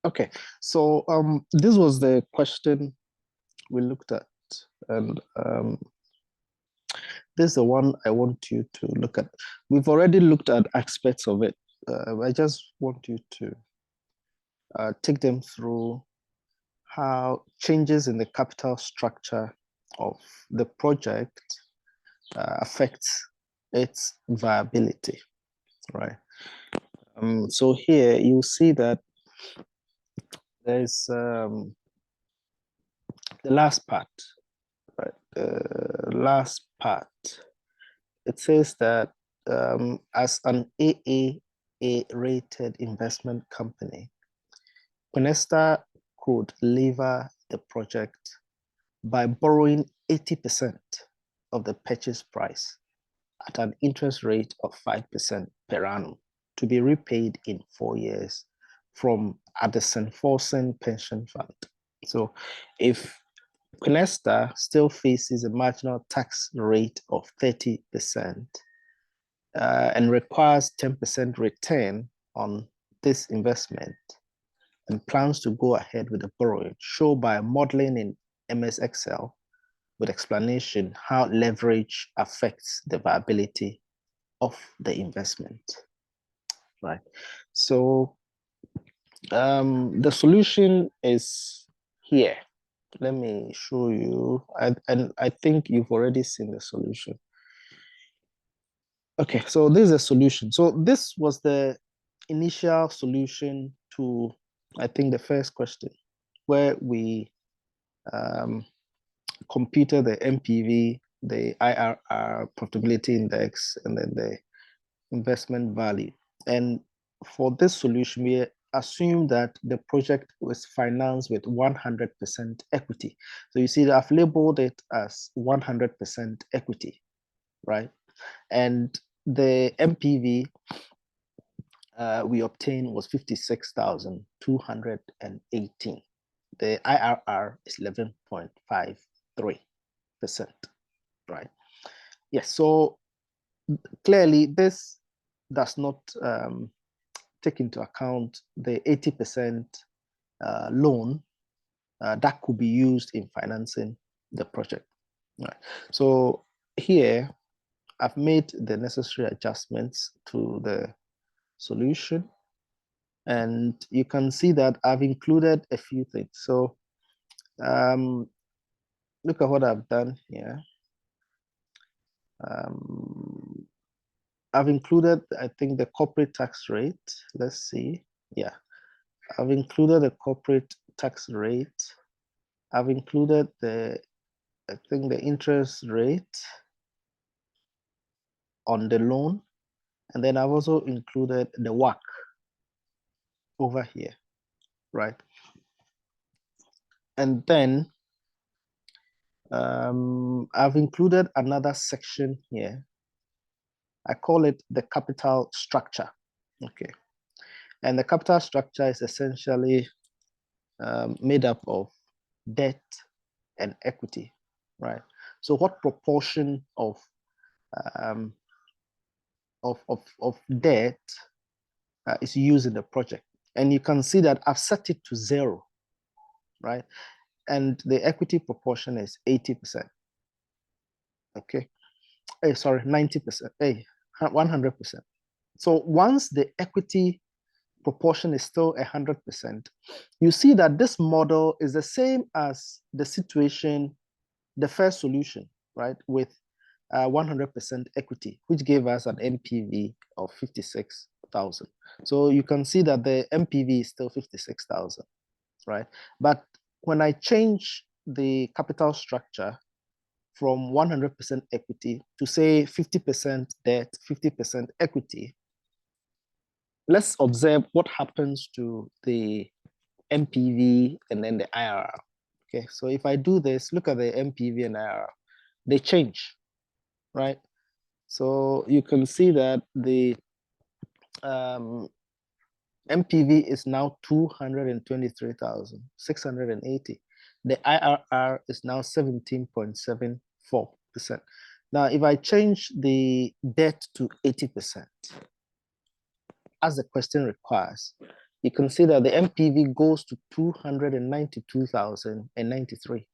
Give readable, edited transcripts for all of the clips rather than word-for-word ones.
Okay, so this was the question we looked at, and this is the one I want you to look at. We've already looked at aspects of it. I just want you to take them through how changes in the capital structure of the project affects its viability, right? So here you see that there's the last part, right? The last part, it says that as an AAA rated investment company, Quinesta could lever the project by borrowing 80% of the purchase price at an interest rate of 5% per annum to be repaid in 4 years from Addison Forsen Pension Fund. So if Quinesta still faces a marginal tax rate of 30% and requires 10% return on this investment and plans to go ahead with the borrowing, show by modeling in MS Excel with explanation how leverage affects the viability of the investment, right? So the solution is here. Let me show you. And I think you've already seen the solution. Okay, so this is a solution. So this was the initial solution to, I think, the first question, where we computed the NPV, the IRR, profitability index, and then the investment value. And for this solution, we assume that the project was financed with 100% equity. So you see that I've labeled it as 100% equity, right? And the NPV we obtained was 56,218. The IRR is 11.53%, right? Yes, so clearly this does not take into account the 80% loan that could be used in financing the project. Right. So here, I've made the necessary adjustments to the solution. And you can see that I've included a few things. So look at what I've done here. I've included, I think, the corporate tax rate. Let's see. Yeah, I've included the corporate tax rate. I've included the, I think, the interest rate on the loan. And then I've also included the WACC over here, right? And then I've included another section here. I call it the capital structure, okay? And the capital structure is essentially made up of debt and equity, right? So what proportion of debt is used in the project? And you can see that I've set it to 0, right? And the equity proportion is 80%, okay? Hey, sorry, 90%, hey, 100%. So once the equity proportion is still 100%, you see that this model is the same as the situation, the first solution, right, with 100% equity, which gave us an NPV of 56,000. So you can see that the NPV is still 56,000, right? But when I change the capital structure from 100% equity to say 50% debt, 50% equity, let's observe what happens to the NPV and then the IRR. Okay, so if I do this, look at the NPV and IRR, they change, right? So you can see that the NPV is now 223,680. The IRR is now 17.74%. Now, if I change the debt to 80%, as the question requires, you can see that the NPV goes to 292,093.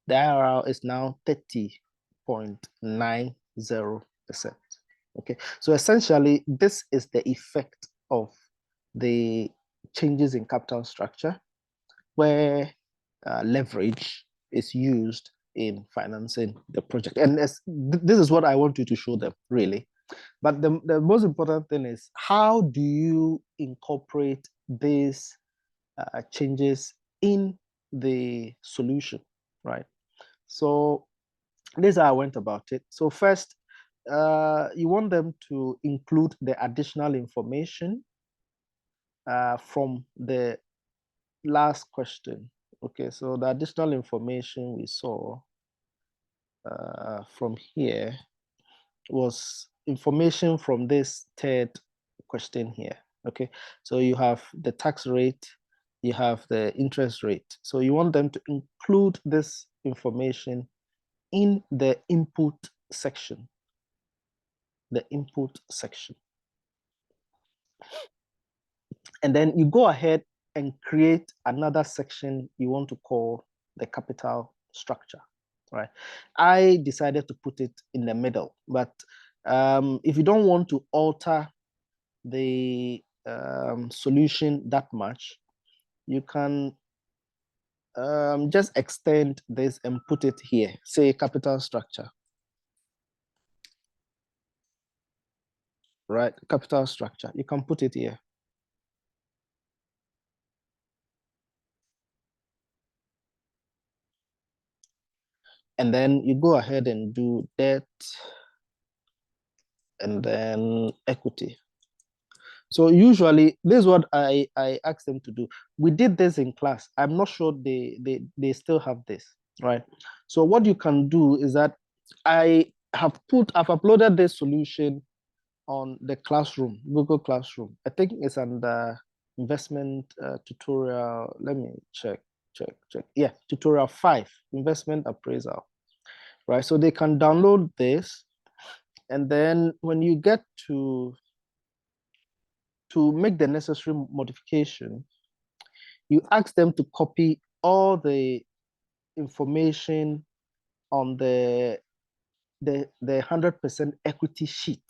The IRR is now 30.90%. Okay, so essentially, this is the effect of the changes in capital structure, where leverage is used in financing the project. And this is what I want you to show them, really. But the most important thing is, how do you incorporate these changes in the solution, right? So this is how I went about it. So first, you want them to include the additional information from the last question. Okay, so the additional information we saw from here was information from this third question here. Okay, so you have the tax rate, you have the interest rate. So you want them to include this information in the input section. The input section. And then you go ahead and create another section you want to call the capital structure, right? I decided to put it in the middle, but if you don't want to alter the solution that much, you can just extend this and put it here, say capital structure, right? Capital structure, you can put it here. And then you go ahead and do debt and then equity. So usually, this is what I ask them to do. We did this in class. I'm not sure they still have this, right? So what you can do is that I've uploaded this solution on the classroom, Google Classroom. I think it's under investment tutorial. Let me check. Yeah, tutorial 5, investment appraisal, right? So they can download this. And then when you get to make the necessary modification, you ask them to copy all the information on the 100% equity sheet.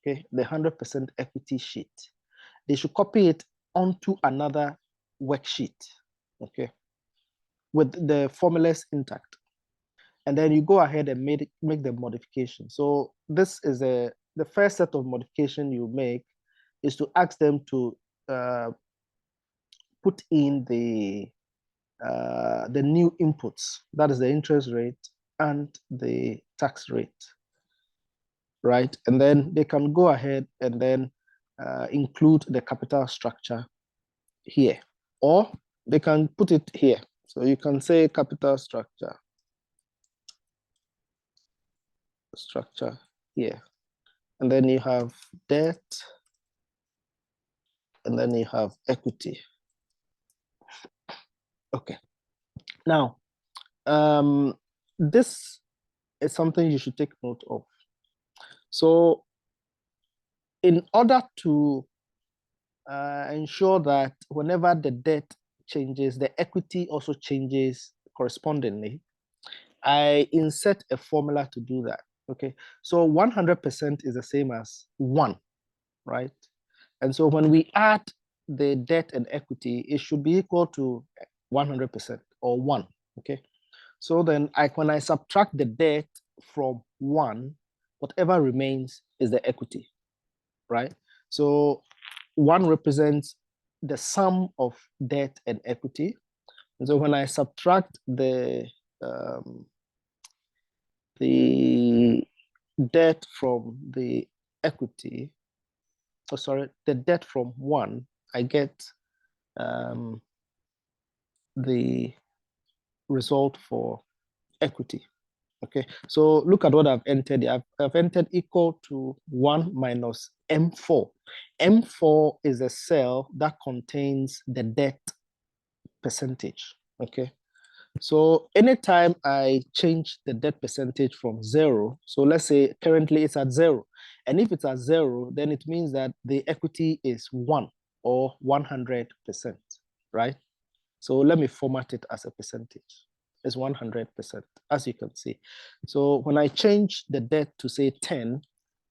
Okay, the 100% equity sheet. They should copy it onto another worksheet. Okay, with the formulas intact. And then you go ahead and make the modification. So this is the first set of modification you make is to ask them to put in the new inputs, that is the interest rate and the tax rate, right? And then they can go ahead and then include the capital structure here, or they can put it here. So you can say capital structure here. And then you have debt, and then you have equity. Okay. Now, this is something you should take note of. So in order to ensure that whenever the debt changes, the equity also changes correspondingly, I insert a formula to do that. Okay, so 100% is the same as 1, right? And so when we add the debt and equity, it should be equal to 100% or 1. Okay, so then when I subtract the debt from 1, whatever remains is the equity, right? So 1 represents the sum of debt and equity. And so when I subtract the debt from the equity, the debt from 1, I get the result for equity. Okay, so look at what I've entered. I've entered equal to 1 minus M4. M4 is a cell that contains the debt percentage. Okay, so anytime I change the debt percentage from 0, so let's say currently it's at 0, and if it's at 0, then it means that the equity is 1. or 100%, right? So let me format it as a percentage. It's 100%, as you can see. So when I change the debt to say 10,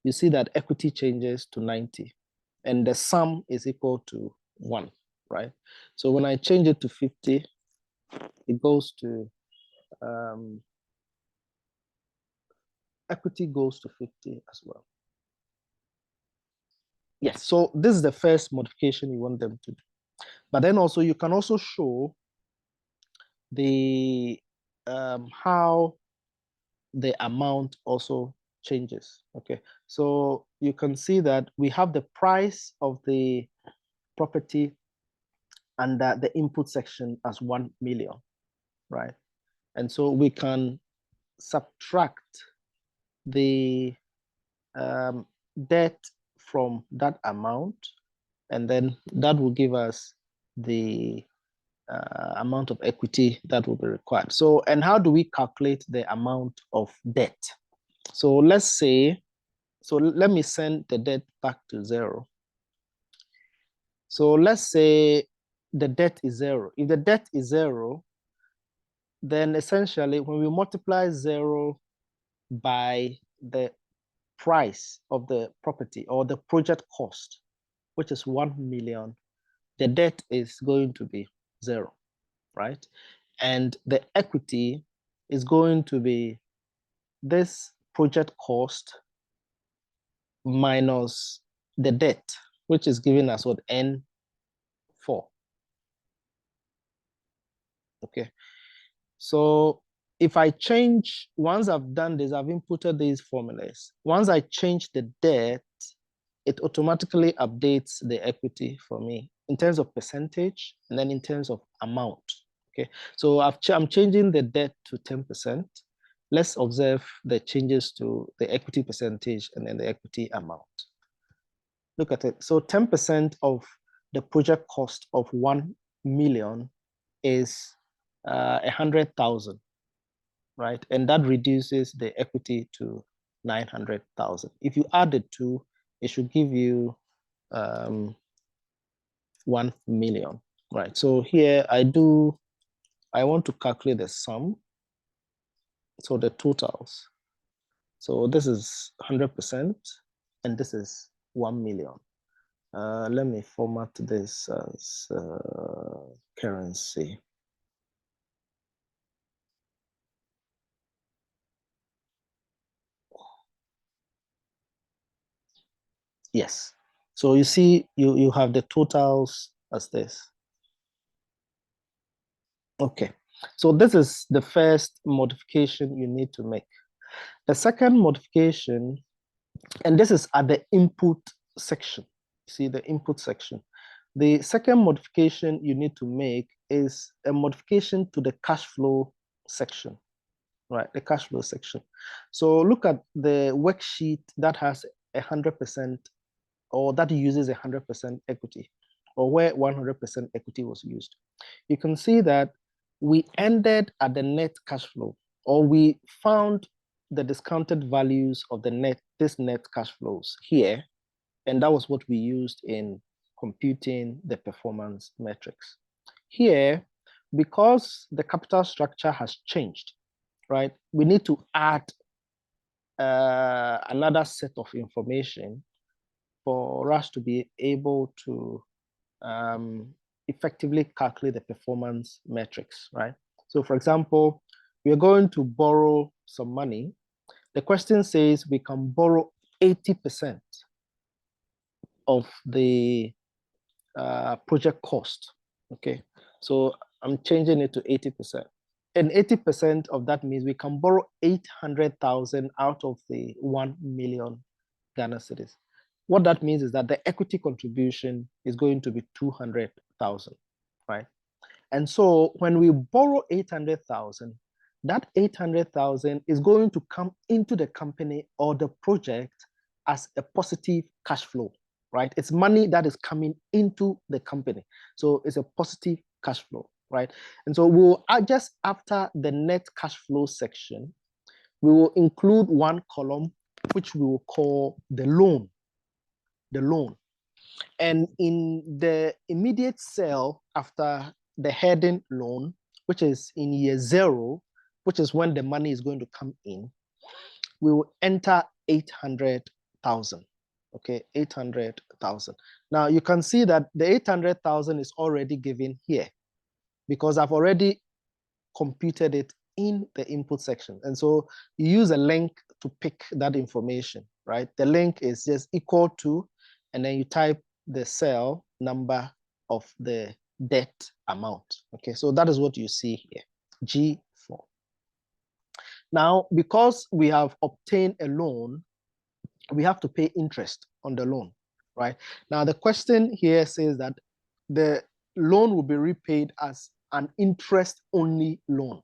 you see that equity changes to 90 and the sum is equal to 1, right? So when I change it to 50, it goes to, equity goes to 50 as well. Yes, so this is the first modification you want them to do. But then also you can also show the how the amount also changes. Okay, so you can see that we have the price of the property under the input section as 1 million, right? And so we can subtract the debt from that amount, and then that will give us the amount of equity that will be required. So, and how do we calculate the amount of debt? So let's say, so let me send the debt back to 0. So let's say the debt is 0. If the debt is 0, then essentially when we multiply 0 by the price of the property or the project cost, which is 1 million, the debt is going to be 0, right? And the equity is going to be this project cost minus the debt, which is giving us what, N4. Okay, so if I change, once I've done this, I've inputted these formulas. Once I change the debt, it automatically updates the equity for me in terms of percentage and then in terms of amount. Okay, so I'm changing the debt to 10%. Let's observe the changes to the equity percentage and then the equity amount. Look at it. So 10% of the project cost of 1 million is 100,000, right? And that reduces the equity to 900,000. If you add the two, it should give you 1 million, right? So here I want to calculate the sum. So the totals. So this is 100% and this is 1 million. Let me format this as currency. Yes. So you see, you have the totals as this. Okay. So this is the first modification you need to make. The second modification, and this is at the input section. See the input section. The second modification you need to make is a modification to the cash flow section, right? The cash flow section. So look at the worksheet that has 100% or that uses 100% equity, or where 100% equity was used. You can see that we ended at the net cash flow, or we found the discounted values of this net cash flows here, and that was what we used in computing the performance metrics. Here, because the capital structure has changed, right, we need to add another set of information for us to be able to effectively calculate the performance metrics, right? So for example, we're going to borrow some money. The question says we can borrow 80% of the project cost, okay? So I'm changing it to 80%. And 80% of that means we can borrow 800,000 out of the 1 million Ghana cedis. What that means is that the equity contribution is going to be 200,000, right? And so when we borrow 800,000, that 800,000 is going to come into the company or the project as a positive cash flow, right? It's money that is coming into the company. So it's a positive cash flow, right? And so we'll just after the net cash flow section, we will include one column, which we will call the loan. And in the immediate cell after the heading loan, which is in year 0, which is when the money is going to come in, we will enter 800,000. Okay, 800,000. Now you can see that the 800,000 is already given here because I've already computed it in the input section. And so you use a link to pick that information, right? The link is just equal to, and then you type the cell number of the debt amount. Okay, so that is what you see here, G4. Now, because we have obtained a loan, we have to pay interest on the loan, right? Now, the question here says that the loan will be repaid as an interest-only loan,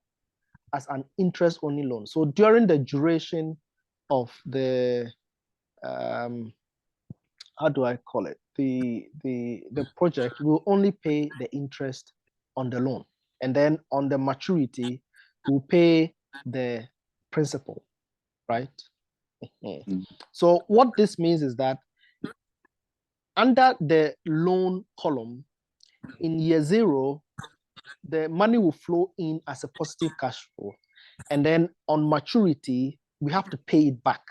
as an interest-only loan. So during the duration of the, how do I call it? The project will only pay the interest on the loan. And then on the maturity, we'll pay the principal, right? So what this means is that under the loan column, in year 0, the money will flow in as a positive cash flow. And then on maturity, we have to pay it back.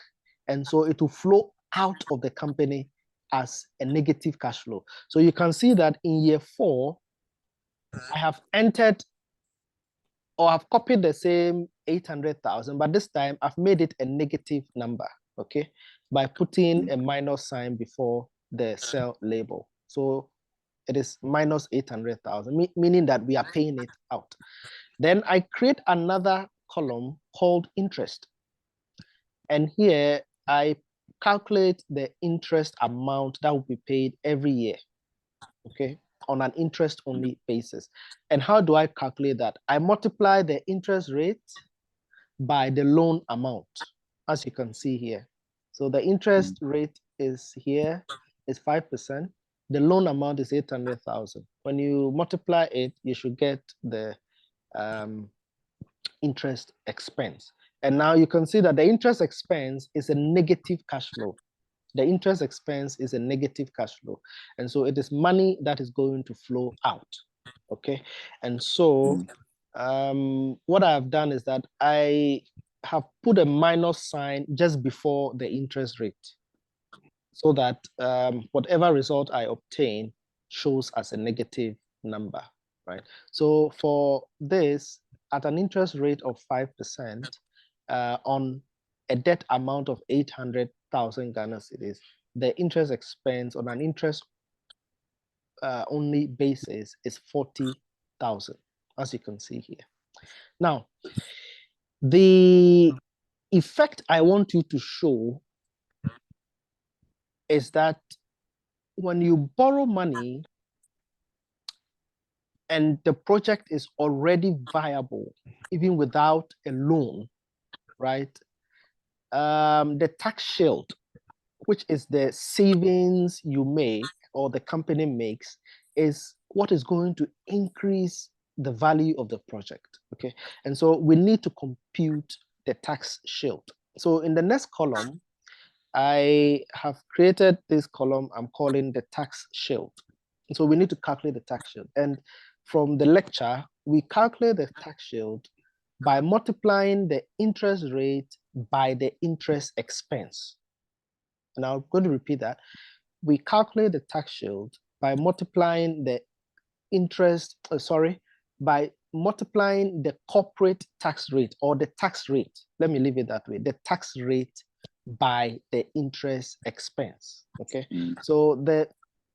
And so it will flow out of the company as a negative cash flow. So you can see that in year 4, I have entered, or I've copied the same 800,000, but this time I've made it a negative number, okay, by putting a minus sign before the cell label. So it is minus 800,000, meaning that we are paying it out. Then I create another column called interest. And here I calculate the interest amount that will be paid every year, okay, on an interest-only basis. And how do I calculate that? I multiply the interest rate by the loan amount, as you can see here. So the interest rate is here, is 5%. The loan amount is 800,000. When you multiply it, you should get the interest expense. And now you can see that the interest expense is a negative cash flow. The interest expense is a negative cash flow. And so it is money that is going to flow out, okay? And so what I have done is that I have put a minus sign just before the interest rate so that whatever result I obtain shows as a negative number, right? So for this, at an interest rate of 5% on a debt amount of 800,000 Ghana cedis, the interest expense on an interest only basis is 40,000, as you can see here. Now, the effect I want you to show is that when you borrow money and the project is already viable, even without a loan, right? The tax shield, which is the savings you make or the company makes, is what is going to increase the value of the project, okay? And so we need to compute the tax shield. So in the next column, I have created this column I'm calling the tax shield. So we need to calculate the tax shield. And from the lecture, we calculate the tax shield by multiplying the interest rate by the interest expense. And I'm going to repeat that. We calculate the tax shield by multiplying the interest, by multiplying the corporate tax rate or the tax rate. Let me leave it that way. The tax rate by the interest expense, okay? So the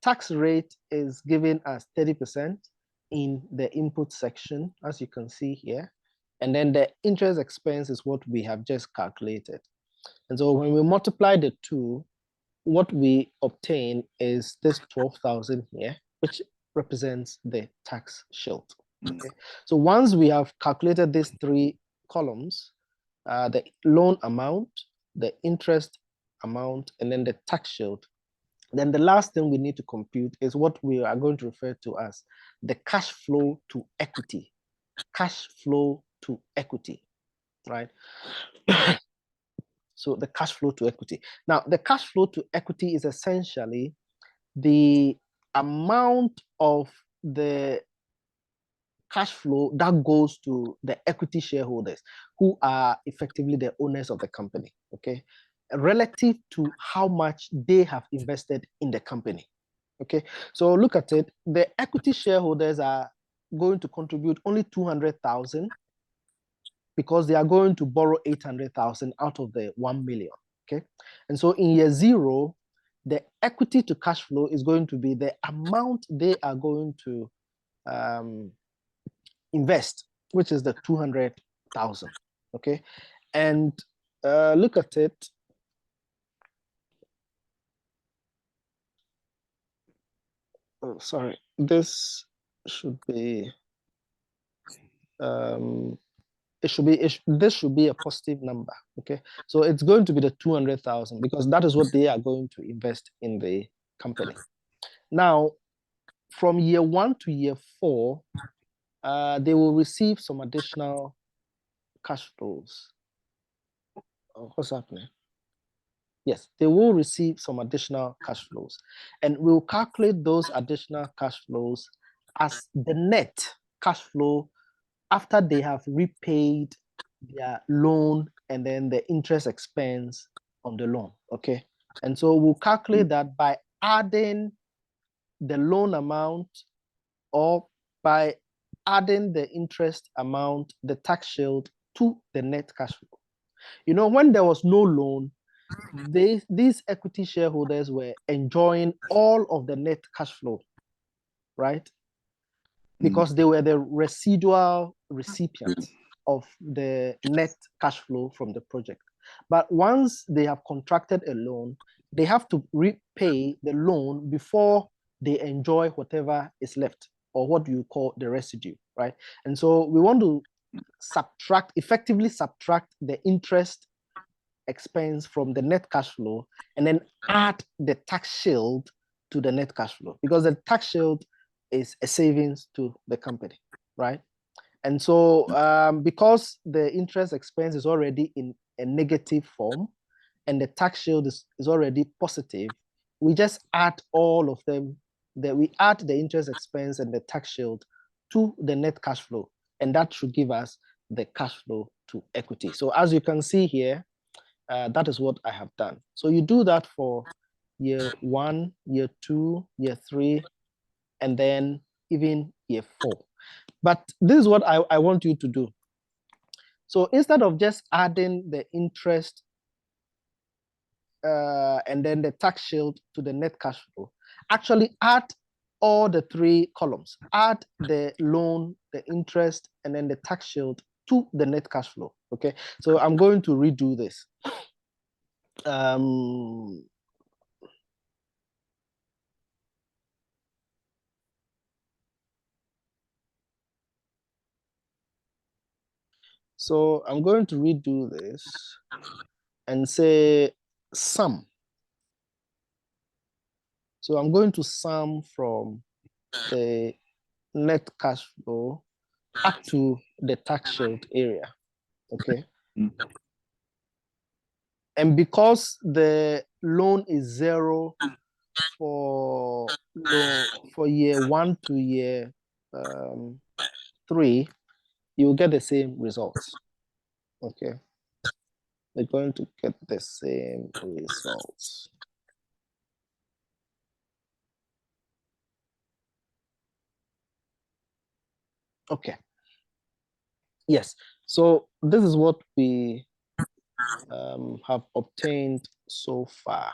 tax rate is given as 30% in the input section, as you can see here. And then the interest expense is what we have just calculated. And so when we multiply the two, what we obtain is this 12,000 here, which represents the tax shield. Okay. So once we have calculated these 3 columns, the loan amount, the interest amount, and then the tax shield, then the last thing we need to compute is what we are going to refer to as the cash flow to equity. Cash flow to equity, right? So the cash flow to equity. Now, the cash flow to equity is essentially the amount of the cash flow that goes to the equity shareholders, who are effectively the owners of the company, okay, relative to how much they have invested in the company. Okay, so look at it. The equity shareholders are going to contribute only 200,000 because they are going to borrow 800,000 out of the 1 million. Okay, and so in year zero, the equity to cash flow is going to be the amount they are going to invest, which is the 200,000. Okay, and look at it. Oh, sorry, this should be this should be a positive number. Okay, so it's going to be the 200,000 because that is what they are going to invest in the company. Now, from year 1 to year 4, they will receive some additional cash flows. Oh, what's happening? Yes, they will receive some additional cash flows, and we'll calculate those additional cash flows as the net cash flow after they have repaid their loan and then the interest expense on the loan. Okay, and so we'll calculate that by adding the loan amount or by adding the interest amount, the tax shield, to the net cash flow. You know, when there was no loan, these equity shareholders were enjoying all of the net cash flow, right? Because they were the residual recipients of the net cash flow from the project. But once they have contracted a loan, they have to repay the loan before they enjoy whatever is left, or what you call the residue, right? And so we want to effectively subtract the interest expense from the net cash flow and then add the tax shield to the net cash flow, because the tax shield is a savings to the company, right? And so because the interest expense is already in a negative form and the tax shield is already positive, we just add all of them, that we add the interest expense and the tax shield to the net cash flow, and that should give us the cash flow to equity. So as you can see here, that is what I have done. So you do that for year 1, year 2, year 3, and then even year 4. But this is what I want you to do. So instead of just adding the interest and then the tax shield to the net cash flow, actually add all the 3 columns. Add the loan, the interest, and then the tax shield to the net cash flow. Okay, so I'm going to redo this. So I'm going to redo this and say sum. So I'm going to sum from the net cash flow up to the tax shield area. Okay. And because the loan is 0 for year 1 to year 3, you'll get the same results. Okay. We're going to get the same results. Okay. Yes. So this is what we have obtained so far.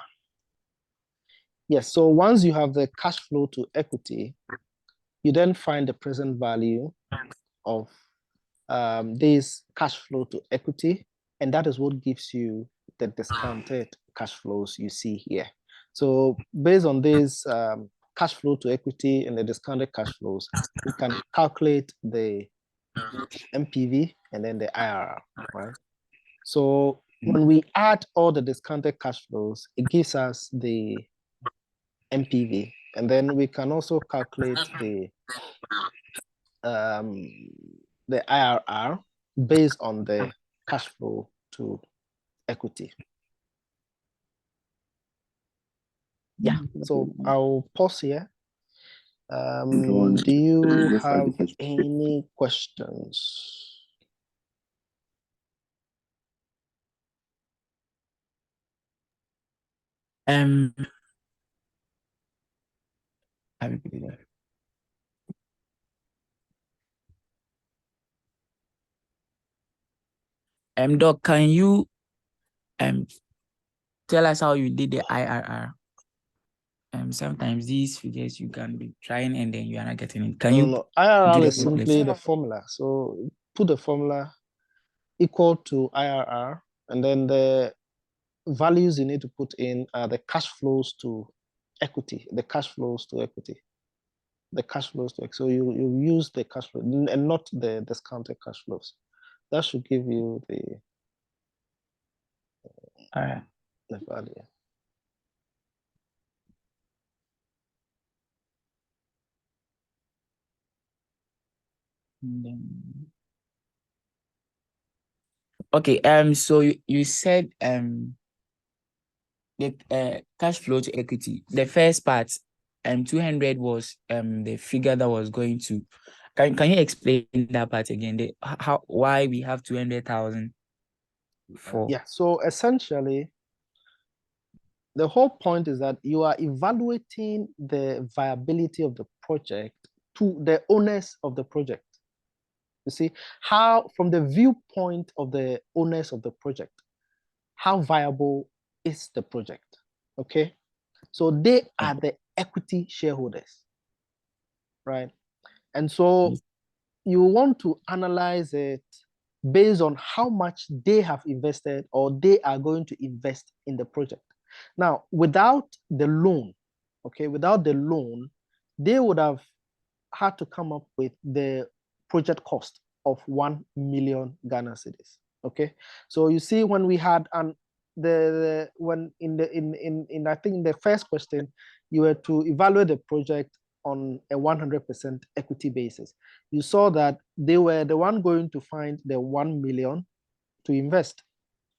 Yes. So once you have the cash flow to equity, you then find the present value of this cash flow to equity, and that is what gives you the discounted cash flows you see here. So based on this cash flow to equity and the discounted cash flows, we can calculate the MPV and then the IRR, right? So when we add all the discounted cash flows, it gives us the MPV, and then we can also calculate the IRR based on the cash flow to equity. Yeah, so I'll pause here. Go Do you let's start the have first. any questions? Um, Doc, can you um tell us how you did the IRR? Sometimes these figures you can be trying and then you are not getting it. Can you No. do IRR the is simply calculation? the formula. So put the formula equal to IRR, and then the values you need to put in are the cash flows to equity, the cash flows to equity, the cash flows to equity. So you use the cash flow and not the discounted cash flows. That should give you All right. the value. Okay. So you said the cash flow to equity. The first part, 200 was the figure that was going to. Can you explain that part again? How why we have 200,000 for? Yeah. So essentially, the whole point is that you are evaluating the viability of the project to the owners of the project. You see, how, from the viewpoint of the owners of the project, how viable is the project? Okay. So they are the equity shareholders, right? And so you want to analyze it based on how much they have invested or they are going to invest in the project. Now, without the loan, okay, without the loan, they would have had to come up with the project cost of 1 million Ghana cedis. Okay, so you see, when we had when in I think the first question, you were to evaluate the project on a 100% equity basis. You saw that they were the one going to find the 1 million to invest,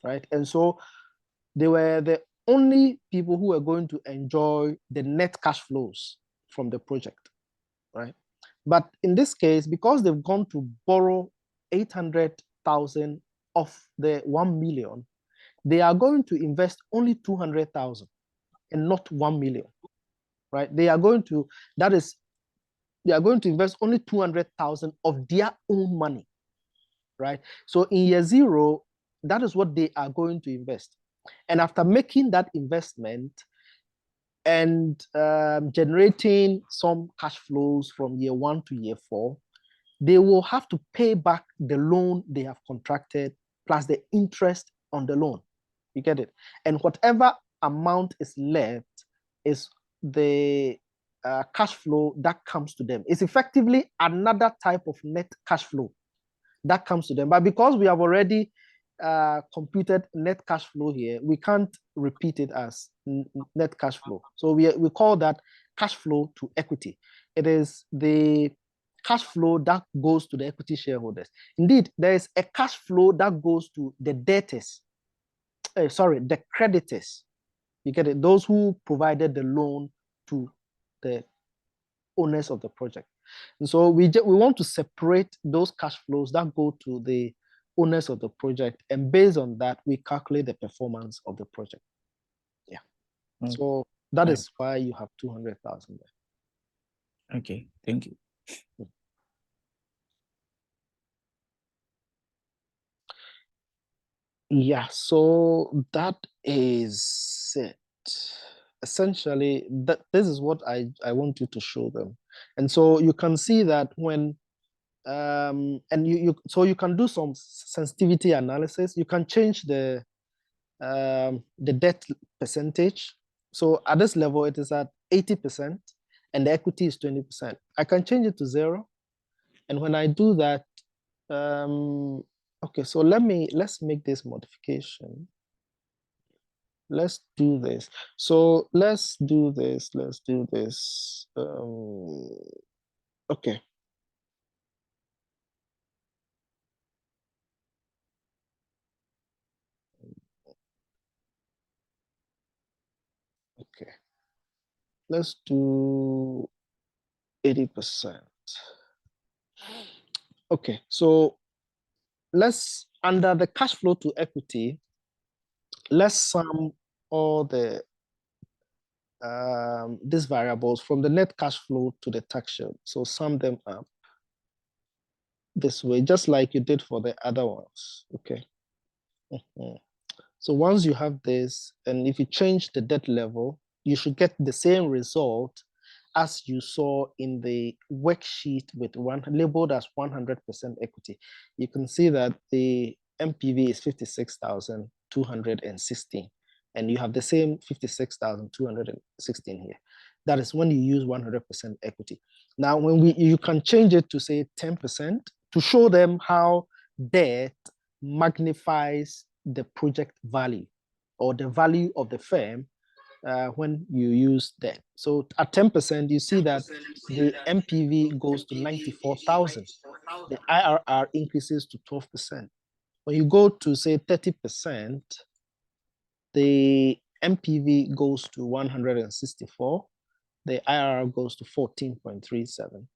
right? And so they were the only people who were going to enjoy the net cash flows from the project, right? But in this case, because they've gone to borrow 800,000 of the 1 million, they are going to invest only 200,000 and not 1 million, right? They are going to invest only 200,000 of their own money, right? So in year zero, that is what they are going to invest. And after making that investment and generating some cash flows from year 1 to year 4, they will have to pay back the loan they have contracted plus the interest on the loan. You get it? And whatever amount is left is the cash flow that comes to them. It's effectively another type of net cash flow that comes to them. But because we have already computed net cash flow here, we can't repeat it as net cash flow. So we call that cash flow to equity. It is the cash flow that goes to the equity shareholders. Indeed, there is a cash flow that goes to the debtors, the creditors. You get it? Those who provided the loan to the owners of the project. And so we want to separate those cash flows that go to the owners of the project, and based on that, we calculate the performance of the project. Yeah. So that is why you have 200,000 there. Okay, thank you. Yeah, so that is it. Essentially, this is what I want you to show them. And so you can see that when and you can do some sensitivity analysis. You can change the debt percentage. So at this level, it is at 80% and the equity is 20%. I can change it to 0. And when I do that, okay, so let's make this modification. Let's do this. So let's do this. Let's do this. Okay. Okay. let's do 80%. Okay, so let's, under the cash flow to equity, let's sum all the these variables from the net cash flow to the tax shield. So sum them up this way, just like you did for the other ones. Okay. So once you have this, and if you change the debt level, you should get the same result as you saw in the worksheet with one labeled as 100% equity. You can see that the MPV is 56,216, and you have the same 56,216 here. That is when you use 100% equity. Now, when you can change it to say 10% to show them how debt magnifies the project value or the value of the firm when you use that. So at 10%, you see that the MPV goes to 94,000. The IRR increases to 12%. When you go to say 30%, the MPV goes to 164. The IRR goes to 14.37.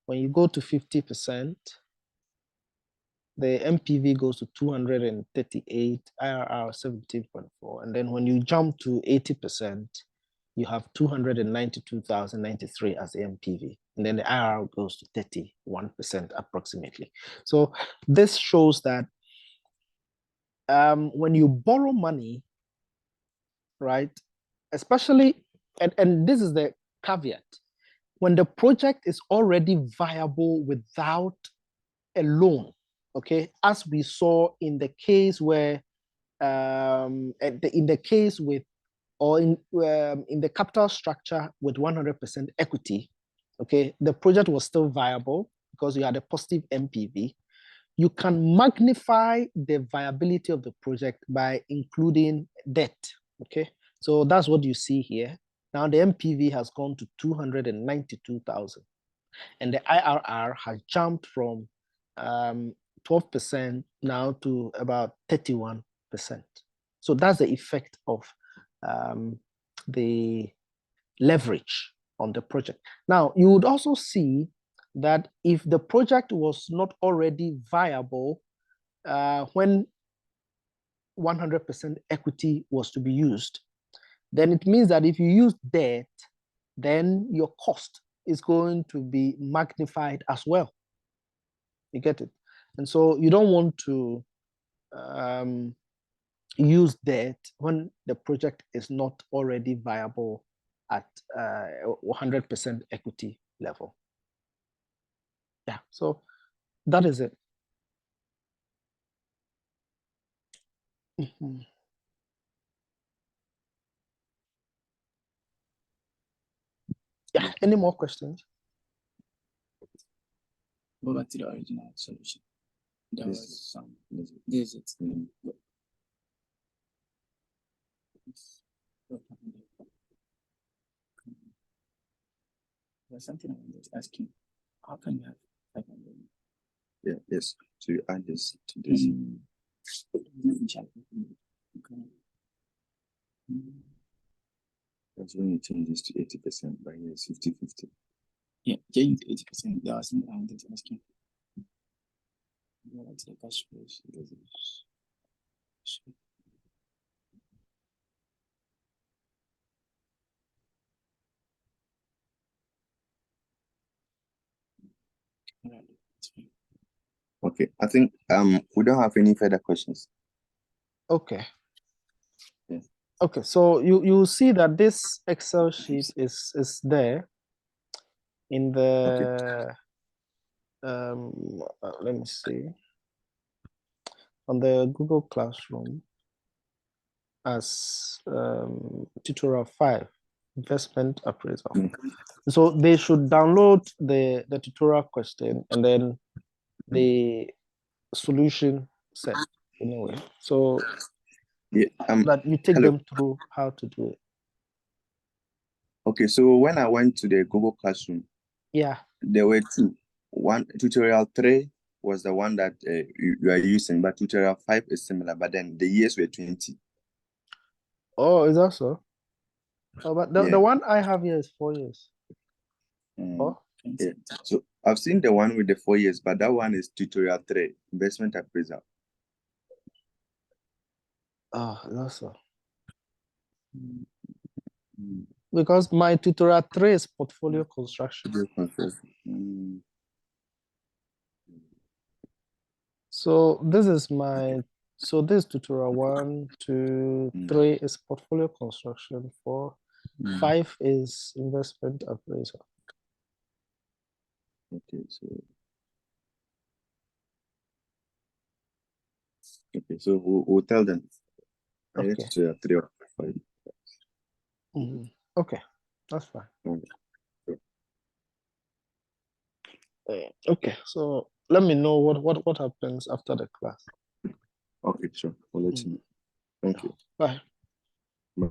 When you go to 50%, the MPV goes to 238, IRR 17.4. And then when you jump to 80%, you have 292,093 as the MPV. And then the IRR goes to 31% approximately. So this shows that when you borrow money, right, especially, and this is the caveat, when the project is already viable without a loan, okay, as we saw in the case where, in the case with, or in the capital structure with 100% equity, okay, the project was still viable because you had a positive MPV. You can magnify the viability of the project by including debt, okay? So that's what you see here. Now the MPV has gone to 292,000 and the IRR has jumped from 12% now to about 31%. So that's the effect of the leverage on the project. Now, you would also see that if the project was not already viable when 100% equity was to be used, then it means that if you use debt, then your cost is going to be magnified as well. You get it? And so you don't want to use debt when the project is not already viable at 100% equity level. Yeah, so that is it. Yeah, any more questions? Go back to the original solution. There was some. This is it. There's something I wanted to ask you. How can you have 500? Yeah, yes. So you add this to this. That's when you change this to 80%, but here it's 50-50. Yeah, change to 80%. There was something I wanted to ask you. What's the cash flow? Okay, I think we don't have any further questions. Okay. Yeah. Okay, so you see that this Excel sheet is there in the let me see, on the Google Classroom as tutorial 5, investment appraisal. So they should download the tutorial question and then the solution set anyway. So yeah, that you take hello. them through how to do it. Okay, so when I went to the Google Classroom, yeah, there were two. One, tutorial 3 was the one that you are using, but tutorial 5 is similar, but then the years were 20. Oh, is that so? Oh, but the Yeah. one I have here is 4 years. Mm, Oh, yeah. So I've seen the one with the 4 years, but that one is tutorial 3, investment appraisal. no, sir. Mm. Because my tutorial 3 is portfolio construction. Mm. So this is this tutorial 1, 2, Mm. 3 is portfolio construction. 4, Mm. 5 is investment appraisal. Okay, so we'll tell them. Okay. Tutorial 3 or 5. Okay, that's fine. Okay. Okay, so let me know what happens after the class. Okay, sure. We'll let you know. Thank you. Bye. Bye.